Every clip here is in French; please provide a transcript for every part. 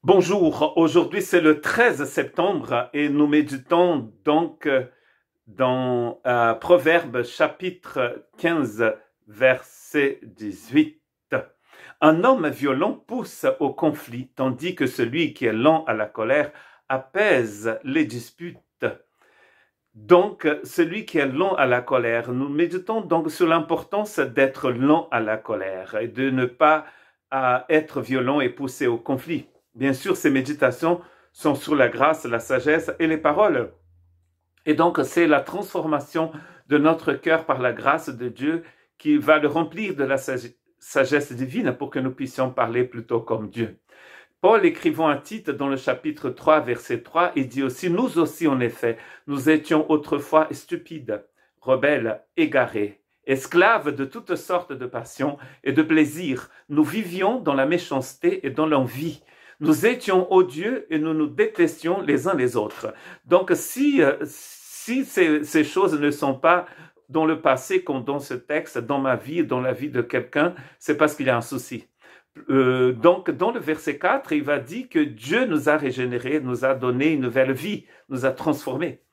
Bonjour, aujourd'hui c'est le 13 septembre et nous méditons donc dans Proverbes chapitre 15 verset 18. Un homme violent pousse au conflit, tandis que celui qui est lent à la colère apaise les disputes. Donc, celui qui est lent à la colère, nous méditons donc sur l'importance d'être lent à la colère et de ne pas être violent et pousser au conflit. Bien sûr, ces méditations sont sur la grâce, la sagesse et les paroles. Et donc, c'est la transformation de notre cœur par la grâce de Dieu qui va le remplir de la sagesse divine pour que nous puissions parler plutôt comme Dieu. Paul, écrivant à Tite dans le chapitre 3, verset 3, il dit aussi « Nous aussi, en effet, nous étions autrefois stupides, rebelles, égarés, esclaves de toutes sortes de passions et de plaisirs. Nous vivions dans la méchanceté et dans l'envie. Nous étions odieux et nous nous détestions les uns les autres. » Donc, si ces choses ne sont pas dans le passé comme dans ce texte, dans ma vie, dans la vie de quelqu'un, c'est parce qu'il y a un souci. Donc, dans le verset 4, il va dire que Dieu nous a régénérés, nous a donné une nouvelle vie, nous a transformés.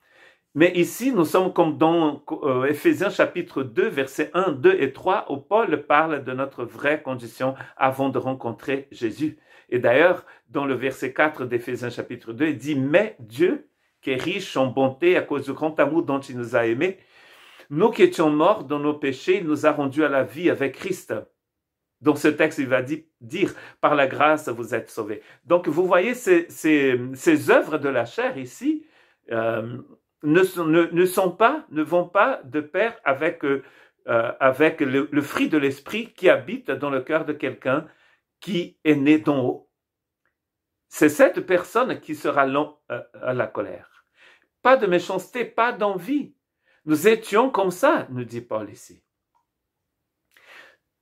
Mais ici, nous sommes comme dans Éphésiens chapitre 2, versets 1, 2 et 3, où Paul parle de notre vraie condition avant de rencontrer Jésus. Et d'ailleurs, dans le verset 4 d'Éphésiens chapitre 2, il dit « Mais Dieu, qui est riche en bonté à cause du grand amour dont il nous a aimés, nous qui étions morts dans nos péchés, il nous a rendus à la vie avec Christ. » Dans ce texte, il va dire « Par la grâce, vous êtes sauvés. » Donc, vous voyez, ces œuvres de la chair ici ne vont pas de pair avec le fruit de l'esprit qui habite dans le cœur de quelqu'un qui est né d'en haut. C'est cette personne qui sera lent à la colère. Pas de méchanceté, pas d'envie. Nous étions comme ça, nous dit Paul ici.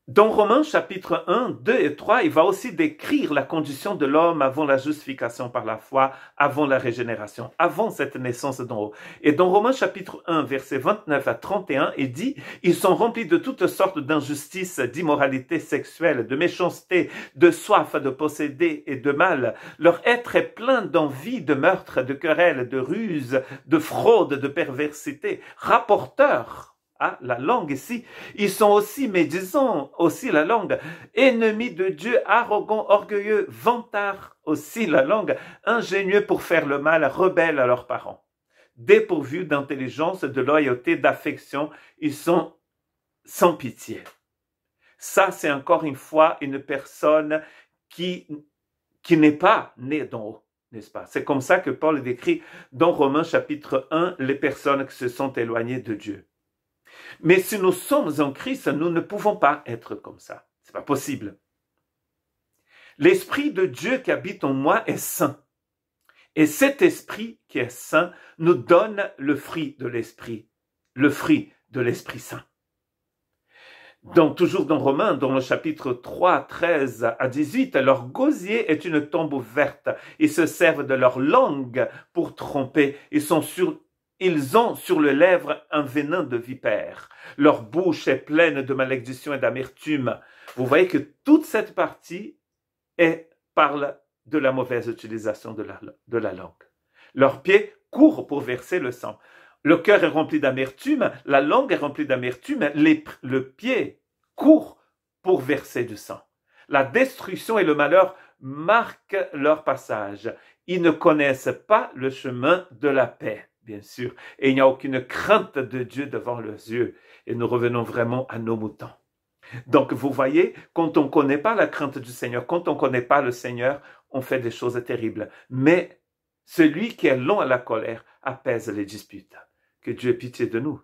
Dans Romains chapitre 1, 2 et 3, il va aussi décrire la condition de l'homme avant la justification par la foi, avant la régénération, avant cette naissance d'en haut. Et dans Romains chapitre 1, versets 29 à 31, il dit « Ils sont remplis de toutes sortes d'injustices, d'immoralité sexuelle, de méchanceté, de soif de posséder et de mal. Leur être est plein d'envie, de meurtre, de querelles, de ruses, de fraude, de perversité, rapporteurs. » Ah, la langue ici, ils sont aussi médisants, aussi la langue, ennemis de Dieu, arrogants, orgueilleux, vantards, aussi la langue, ingénieux pour faire le mal, rebelles à leurs parents. Dépourvus d'intelligence, de loyauté, d'affection, ils sont sans pitié. Ça, c'est encore une fois une personne qui n'est pas née d'en haut, n'est-ce pas? C'est comme ça que Paul décrit dans Romains chapitre 1 les personnes qui se sont éloignées de Dieu. Mais si nous sommes en Christ, nous ne pouvons pas être comme ça. C'est pas possible. L'Esprit de Dieu qui habite en moi est saint. Et cet Esprit qui est saint nous donne le fruit de l'Esprit Saint. Donc, toujours dans Romains, dans le chapitre 3, 13 à 18, leur gosier est une tombe ouverte. Ils se servent de leur langue pour tromper. Ils ont sur les lèvres un venin de vipère. Leur bouche est pleine de malédiction et d'amertume. Vous voyez que toute cette partie parle de la mauvaise utilisation de la langue. Leurs pieds courent pour verser le sang. Le cœur est rempli d'amertume, la langue est remplie d'amertume, le pied court pour verser du sang. La destruction et le malheur marquent leur passage. Ils ne connaissent pas le chemin de la paix. Bien sûr, et il n'y a aucune crainte de Dieu devant leurs yeux. Et nous revenons vraiment à nos moutons. Donc, vous voyez, quand on ne connaît pas la crainte du Seigneur, quand on ne connaît pas le Seigneur, on fait des choses terribles. Mais celui qui est lent à la colère apaise les disputes. Que Dieu ait pitié de nous.